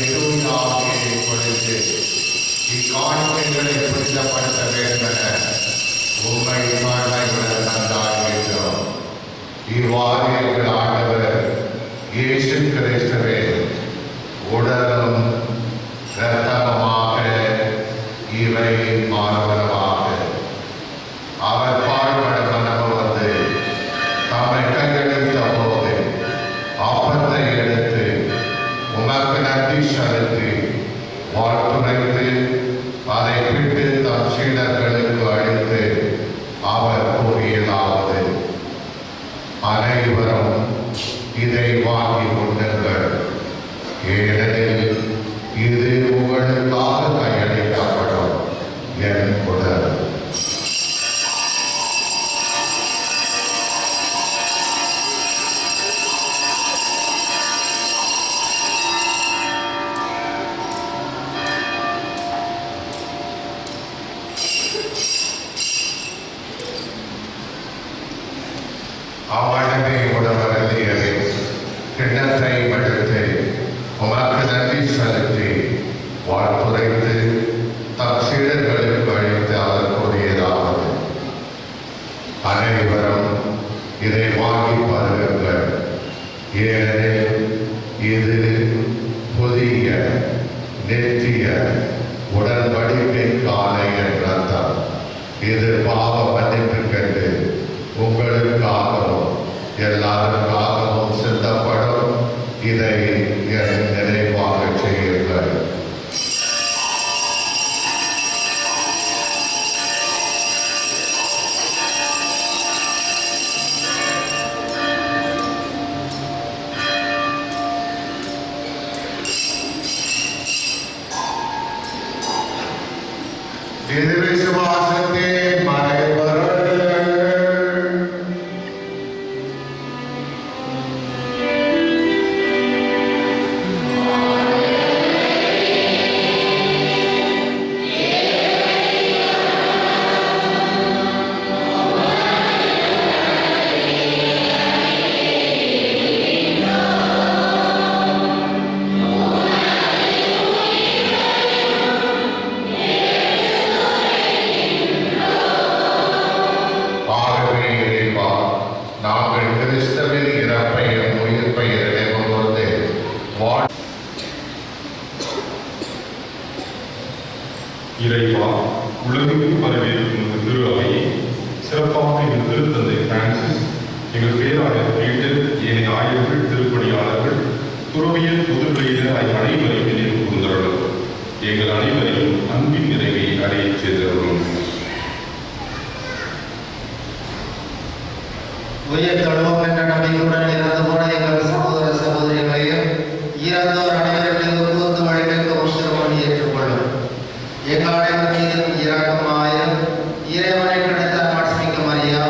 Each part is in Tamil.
தூயாவியை கொடுத்து இக்காணிக்கைகளை புரிதப்படுத்த வேண்டுமென உம்மை தாழ்மையுடன் தந்தாடுகின்றோம். இவ்வாறு எங்கள் ஆண்டவர் இயேசு கிறிஸ்துவே உடலும் இரத்தமுமாக இவை மாறுவனமாக அவர் பாடுபட மனமு வந்து தம்மை கையெழுத்த போது அப்பத்தை எடுத்து உமக்கு நன்றி செலுத்தி வாழ்த்துரைத்து அதை விட்டு தம் சீடர்களுக்கு அளித்து அவர் கூறியதாவது: அனைவரும் இதை வாங்கி கொண்டுங்கள், ஏனெனில் இது உங்களுக்காக கையளிக்கப்படும் என் உடல். அவ்வளவே உடவருந்தியது கிண்ணத்தை எடுத்து உமக்கு நன்றி செலுத்தி வாழ்த்துரைத்து தம் சீடர்களுக்கு அளித்து அவர் கூறியதாவது: அனைவரும் இதை வாங்கி பருகுங்கள், ஏனெனில் இது புதிய நித்திய உடன்படிக்கைக்கான என் ரத்தம். இது பாவ மன்னிப்புக்கென்று உங்களுக்காகவும் எல்லாருக்காகவும் சிந்தப்படும். இதை என் நினைவாக செய்யுங்கள். இது விசுவாசத்தின் மறைபொருள். நாங்கள் கிறிஸ்துவின் இறப்பையும் உயிர்ப்பையும் நினைவுகூர்ந்து இறைவா, உலகெங்கும் பரவியிருக்கும் திரு அவையை சிறப்பாக எங்கள் திருத்தந்தை பிரான்சிஸ், எங்கள் பேராயர் பீட்டர், ஏனைய ஆயர்கள், திருப்பணியாளர்கள், துறவியல் புதுப்பினர் அனைவரையும் நினைவு கூர்ந்தருளும். எங்கள் அனைவரையும் அன்பின் நிறைவை அடையச் செய்தருளும். உயிர் தொழுவோம் என்ற நம்பிக்கையுடன் இறந்து போன எங்கள் சகோதர சகோதரிகளையும் இறந்தோர் அனைவரையும் கூர்ந்து வழிநடக்கவும் திருமணி ஏற்றுக்கொள்ளும். எங்கள் அனைவரும் இரக்கமாயிரும். இறைவனை கிடைத்த மாட்சிமிக்க மரியா,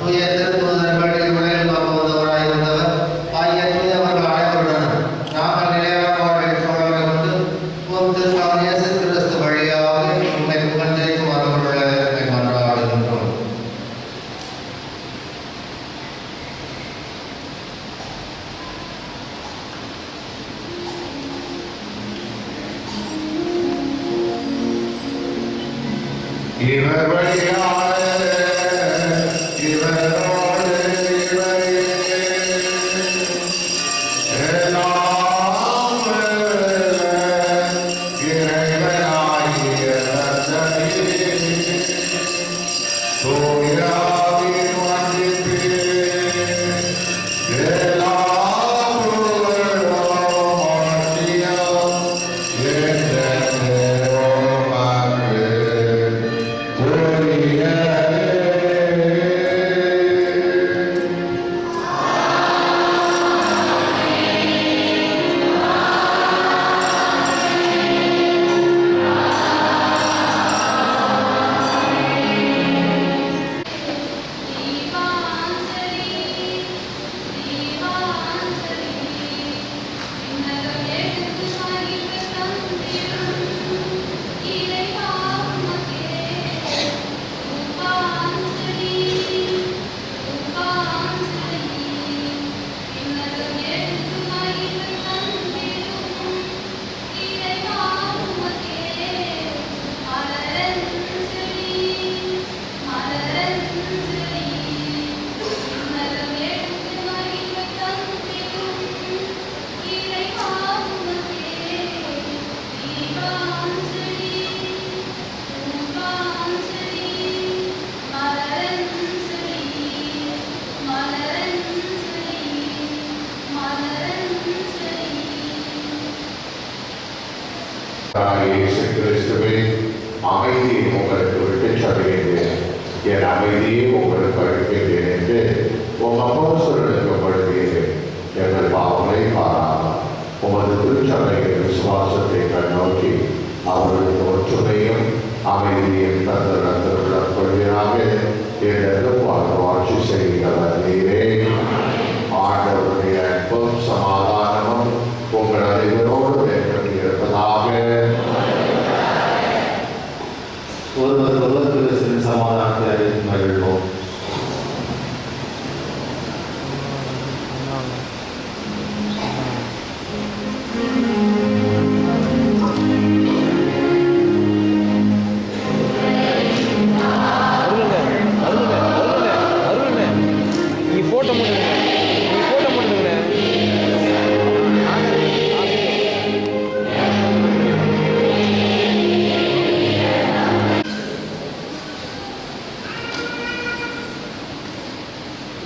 தூய திருத்தூதர்கள் இவ்வுலகில் காப்பவராயிருந்தவர் ஆகிய தூயவர்கள் அனைவருடன் நாங்கள் நிலையான வாழ்வில் சோழமை கொண்டு திருநாள் இயேசு கிறிஸ்து வழியாக உண்மை புகழ்ந்தேக்கும் வரவுள்ள மன்றாடுகின்றோம். இவர் வழியாக இவரோடு இறைவனாகிய தூயாவின் வந்திப்பு எல்லா Yeah. இயேசு கிறிஸ்துவின் அமைதியை உங்களுக்கு விட்டுச் செல்கின்றேன். என் அமைதியை உங்களுக்கு அளிக்கின்றேன் என்று உம் அப்போஸ்தலர்களுக்கு படுகிறேன். எங்கள் பாவங்களை பாராமல் உமது திருச்சபையின் விசுவாசத்தை கண்ணோக்கி அவர்களுக்கு ஒற்றுமையும் அமைதியும் தந்தரத்திற்குள் கொள்வீராக என்று ஆட்சி செய்கிறவர் நீரே. ஆண்டவருடைய அன்பும் சமாதானமும் உங்கள் அனைவரோடு என்றும் இருப்பதாக. ஒருவர் கிறிஸ்துவின் சமாதானத்தை அறிவித்து மகிழ்வோம்.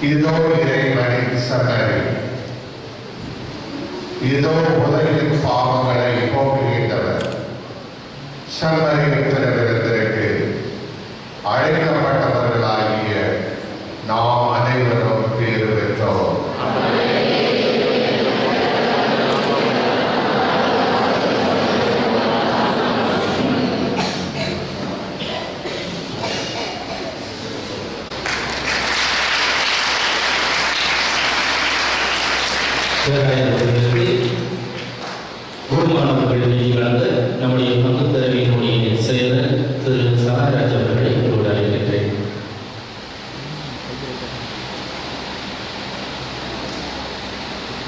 இதோ இறைவனின் சகரி, இதோ உலகின் பாவங்களை போக்குகின்றவர். சமரின் திருவிருந்திற்கு அழைக்கப்பட்டவர்களாகிய நாம் அனைவரும் பேறு பெற்றோம். குருமானவர்கள் வழங்க நம்முடைய பங்கு தலைவியினுடைய செயலர் திரு சகாராஜ் அவர்களை இதோடு அழைக்கின்றேன்.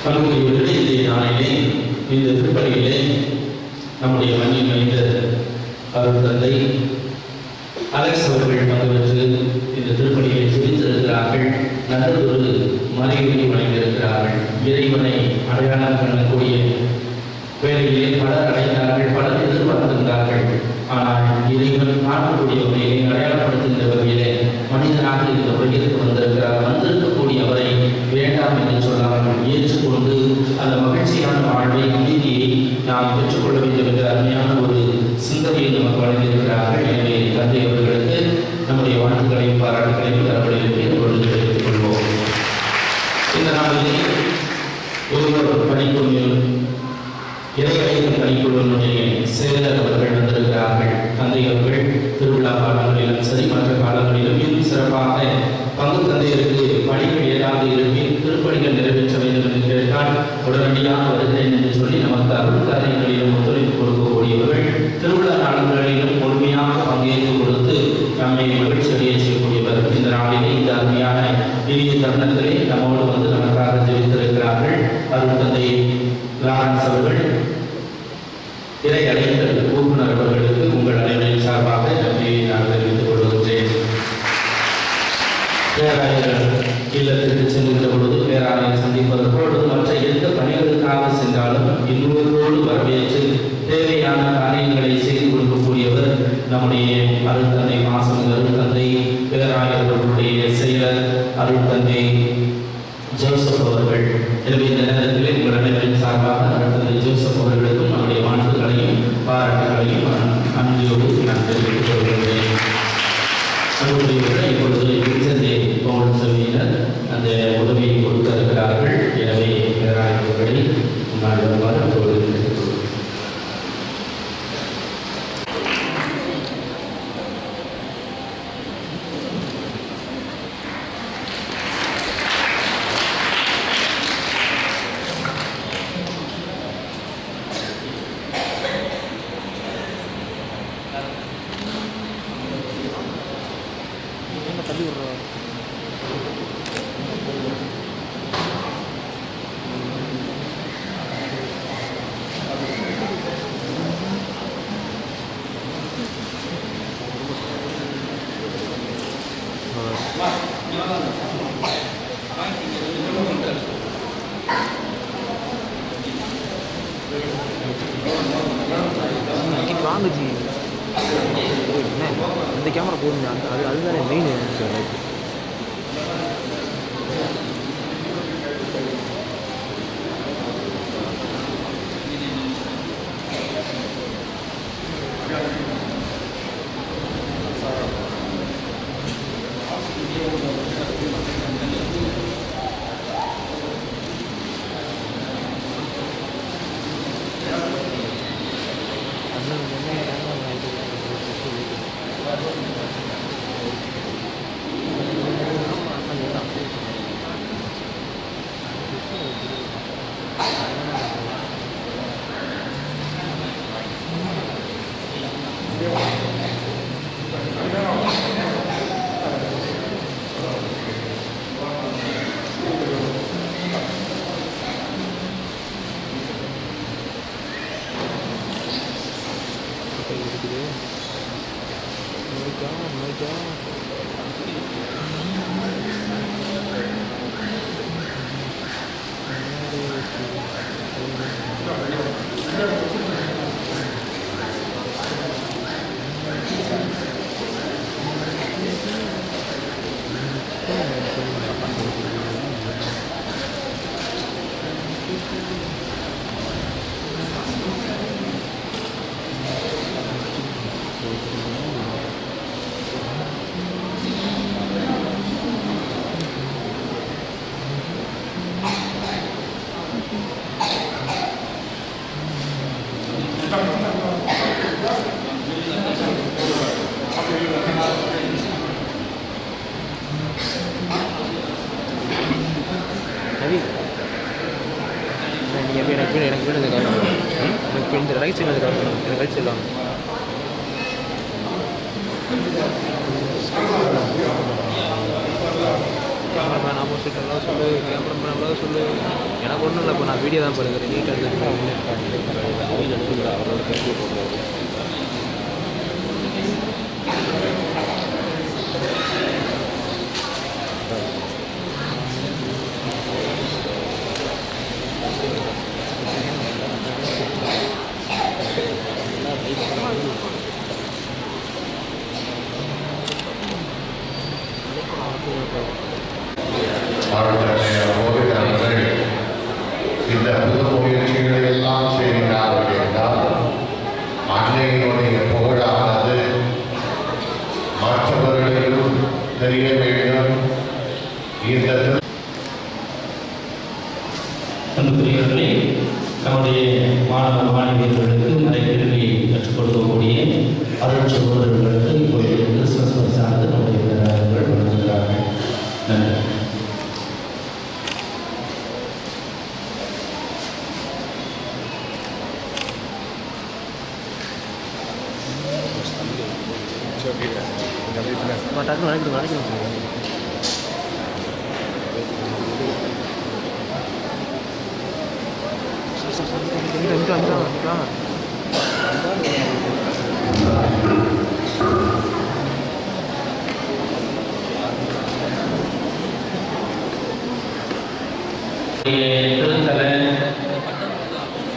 பங்குரியவர்களே, இன்றைய நாளிலே இந்த திருப்பலியிலே நம்முடைய மண்ணின் மைந்தர் அவர் தந்தை அலெக்ஸ் அவர்கள் பங்கு பெற்று இந்த திருப்பலியை குறித்திருக்கிறார்கள். நல்லதொரு மறைவுரை வழங்கியிருக்கிறார்கள். இறைவனை அடையாளம் காணக்கூடிய வேலையிலே பலர் அடைந்தார்கள், பலர் எதிர்பார்த்திருந்தார்கள். ஆனால் இறைவன் காணக்கூடிய வகையிலே அடையாளப்படுத்துகின்ற வகையிலே மனிதனாக இந்த உலகிற்கு வந்திருக்கிறார். வந்திருக்கக்கூடிய அவரை வேண்டாம் என்று சொல்லாமல் ஏற்றுக்கொண்டு அந்த மகிழ்ச்சியான வாழ்வை, அமைதியை நாம் பெற்றுக்கொள்ள வேண்டும் என்ற அருமையான ஒரு சிந்தனையை நமக்கு வழங்கியிருக்கிறார்கள். எனவே தந்தை அவர்களுக்கு நம்முடைய வாழ்த்துக்களையும் பாராட்டுகளையும் தரப்படுகிறது என்று தெரிவித்துக் கொள்வோம். இந்த நாளிலே ஒருவர் பணிக்குழுவில் இறைவனின் பணிக்குழுவினுடைய செயலர் அவர்கள் வந்திருக்கிறார்கள். தந்தை அவர்கள் திருவிழா காலங்களிலும் சரி, மற்ற காலங்களிலும் இன்னும் சிறப்பாக பங்கு தந்தையருக்கு பணிகள் ஏதாவது இருப்பின் திருப்பணிகள் நிறைவேற்ற வேண்டும் என்று கேட்டால் உடனடியாக வருகிறேன் என்று சொல்லி நமக்கு அருள் காரியங்களிலும் ஒத்துழைப்பு கொடுக்கக்கூடியவர்கள். திருவிழா நாடுகளிலும் முழுமையாக பங்கேற்று கொடுத்து நம்மை மகிழ்ச்சி அடைய செய்யக்கூடியவர். இந்த நாளிலே இந்த அருமையான இனிய தருணத்திலே நம்மோடு வந்து நமக்காக ஜெபித்திருக்கிறார்கள். அருள் தந்தை லாரன்ஸ் அவர்கள், இறை அழைத்தல் உறுப்பினர் அவர்களுக்கு உங்கள் அனைவரின் சார்பாக நன்றியை நான் தெரிவித்துக் கொள்கின்றேன். பேராயர்கள் இல்லத்திற்கு செல்கின்ற பொழுது பேராயரை சந்திப்பதற்கோடு மற்ற எந்த பணிகளுக்காக சென்றாலும் இன்னொருவரோடு வரவேற்று தேவையான காரியங்களை செய்து கொடுக்கக்கூடியவர் நம்முடைய அருள் தந்தை மாசம் அருள் தந்தை பேராயர்களுடைய செயலர் அருள் தந்தை ஜோசப் அவர்கள். எனவே இந்த நேரத்தில் உங்கள் அனைவரின் சார்பாக அருள் தந்தை ஜோசப் அவர்களுக்கும் நம்முடைய வாழ்த்துக்களையும் பாராட்டுகளையும் அன்போடு நான் தெரிவித்துக் கொள்கின்றேன். இப்பொழுது திருச்சந்தை பவுல் செல்வியினர் அந்த உதவியை கொடுக்க இருக்கிறார்கள். எனவே பேராயர்களை முன்னாடி வருமாறு அப்போது வாங்குச்சு என்ன இந்த கேமரா போடுங்க. அதுதானே மெயின். எனக்கு வீடு எனக்கு இந்த ரைட் சைடு எனக்கு ரைட் சைடு வாங்க. கேமராமேன் ஆப்போசிட் எல்லாம் சொல்லு, கேமராமேன் எல்லாம் சொல்லு. எனக்கு ஒன்றும் இல்லை, இப்போ நான் வீடியோ தான் போடுறேன். நீட்டாக எடுத்து அவங்க எடுத்துக்கிற அவரோட கருத்து போடுறாரு. அவர்கள் இந்த புது முயற்சிகளை எல்லாம் செய்கிறார்கள் என்றால் அன்னையினுடைய புகழானது மற்றவர்களுக்கும் தெரிய வேண்டும். இந்த அன்புக்குரியவர்களே, நம்முடைய மாணவ மாணவியர்களுக்கு மறைக்கல்வி கற்றுக் கொடுக்கக்கூடிய அருள் சகோதரர்களுக்கு இப்பொழுது கிறிஸ்துமஸ் சார்ந்து நம்முடைய பேராயர்கள் வழங்குகிறார்கள். நன்றி. டக்குனு நடக்கணும். திருத்தல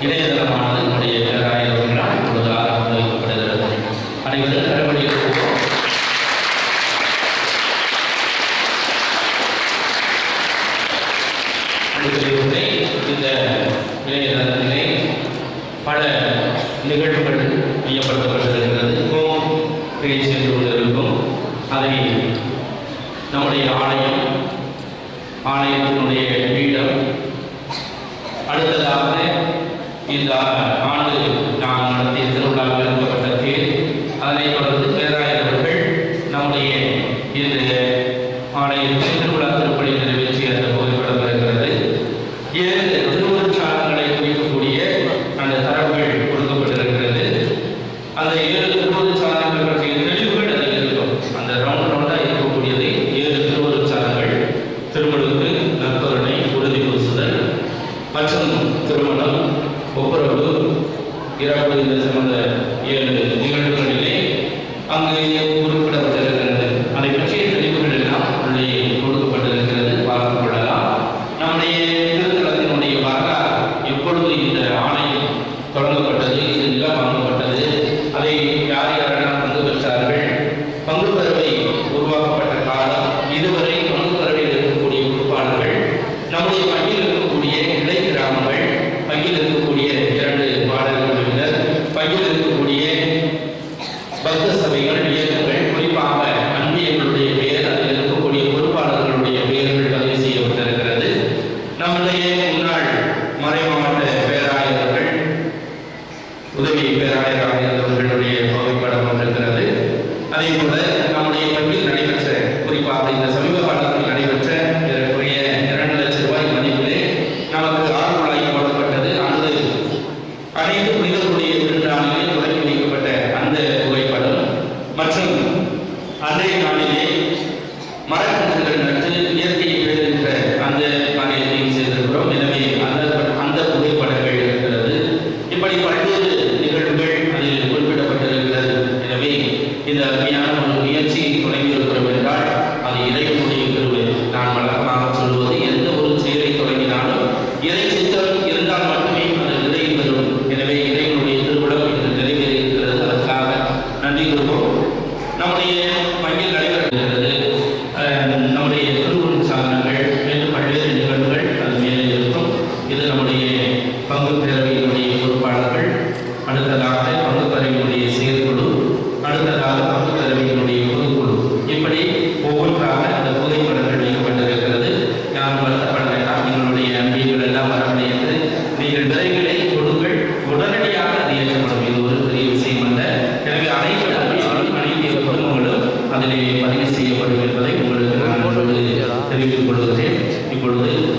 இணையதளமானது நம்முடைய பேராயர்களால் இப்பொழுது ஆரம்பம் வைக்கப்படுகிறது. அனைவரும் கருவடியில் இந்த இணையதளத்திலே பல நிகழ்வுகள் செய்யப்பட்டுள்ளது. ஹோம் பேஜ் என்று ஒன்று இருக்கும். அதை நம்முடைய ஆலயத்தினுடைய பீடம், அடுத்ததாக இந்த ஆண்டு நாம் நடத்திய திருவிழாவில் எடுக்கப்பட்ட தேர், அதனைத் தொடர்ந்து பேராயர்கள் நம்முடைய இந்த ஆலயத்தில் திருவிழா திருப்பணி நிறைவேற்றிய அந்த புகைப்படம் இருக்கிறது. 7 திருவுருச்சாலங்களை குறிக்கக்கூடிய அந்த தரவுகள் கொடுக்கப்பட்டிருக்கிறது. அந்த 7 திருவுருச்சாலங்கள் பற்றிய தெளிவுகள் அதில் இருக்கும். அந்த ரவுண்டாக இருக்கக்கூடியது 7 திருவுருச்சாலங்கள்: திருமழுக்கு, நற்கருணை, உறுதி பூசுதல் மற்றும் திருமணம், ஒப்புரவு, இறப்பு இந்த சம்பந்த 7 நிகழ்வுகளிலே அங்கு குறிப்பிடப்பட்டிருக்கிறது. அதை பற்றிய தெளிவுகள் எல்லாம் உள்ளே கொடுக்கப்பட்டிருக்கிறது, பார்த்துக் கொள்ளலாம். நம்முடைய திருத்தலத்தினுடைய வரலாறு, எப்பொழுது இந்த ஆலயம் தொடங்கப்பட்டது, இது நிலம் வாங்கப்பட்டது, அதை யார் யாரெல்லாம் பங்கு பெற்றார்கள், பங்கு பெறவை உருவாக்கப்பட்ட காலம், இதுவரை பங்கு பெறவையில் இருக்கக்கூடிய உறுப்பாளர்கள், நம்முடைய பங்கில் இருக்கக்கூடிய இலை கிராமங்கள், பங்கில் இருக்கக்கூடிய 2 பாடல்கள் குழுவினர், பங்கில் இருக்கக்கூடிய பக்த சபைகள், இயக்கங்கள், குறிப்பாக அன்பியர்களுடைய பெயர், அதில் இருக்கக்கூடிய பொறுப்பாளர்களுடைய பெயர்கள் பதிவு செய்யப்பட்டிருக்கிறது. நம்முடைய முன்னாள் மறைமாவட்ட பேராயர்கள், உதவி பேராயராக இருந்தவர் புனிதருடைய திருநாளிலே தொடங்கி வைக்கப்பட்ட அந்த புகைப்படம் மற்றும் அன்றைய நாளிலே மரக்கன்றுகள் நட்டு இயற்கையை பெறுகின்ற அந்த காரியத்தையும் செய்திருக்கிறோம். எனவே அந்த புகைப்படங்கள் இருக்கிறது. இப்படி பல்வேறு நிகழ்வுகள் அதில் குறிப்பிடப்பட்டிருக்கிறது. எனவே இந்த அருமையான ஒரு முயற்சியை தொடங்கியிருக்கிறோம் என்றால் அது இறைவனுடைய கிருபை. நான் வழக்கமாக சொல்வது எந்த ஒரு செயலை தொடங்கினாலும் இறை சித்தம் இருந்தால் மட்டுமே அது நிறைவு பெறும். எனவே இறைவனுடைய திருவிழம் இன்று நிறைவேறியிருக்கிறது. அதற்காக நன்றி கூறுவோம். நம்முடைய பங்கில் நடைபெறுகிறது நம்முடைய திருவுருள் சாதனங்கள் மற்றும் பல்வேறு நிகழ்வுகள் அது மேலே இருக்கும். இது நம்முடைய பங்கு பேரவையினுடைய பொறுப்பாளர்கள், அடுத்ததாக பங்கு பேரவையினுடைய செயற்குழு, அடுத்ததாக பங்கு பேரவையினுடைய பொதுக்குழு, இப்படி ஒவ்வொன்றாக அந்த புகைப்படங்கள் வைக்கப்பட்டிருக்கிறது. யாரும் வருத்தப்பட வேண்டாம். எங்களுடைய நம்பிக்கைகள் எல்லாம் வரவழைத்து நீங்கள் விரைவிலை கொடுங்கள், உடனடியாக அது ஏற்றப்படும். இது ஒரு பெரிய விஷயம் அல்ல. எனவே அனைத்து குடும்பங்களும் அதிலே பதிவு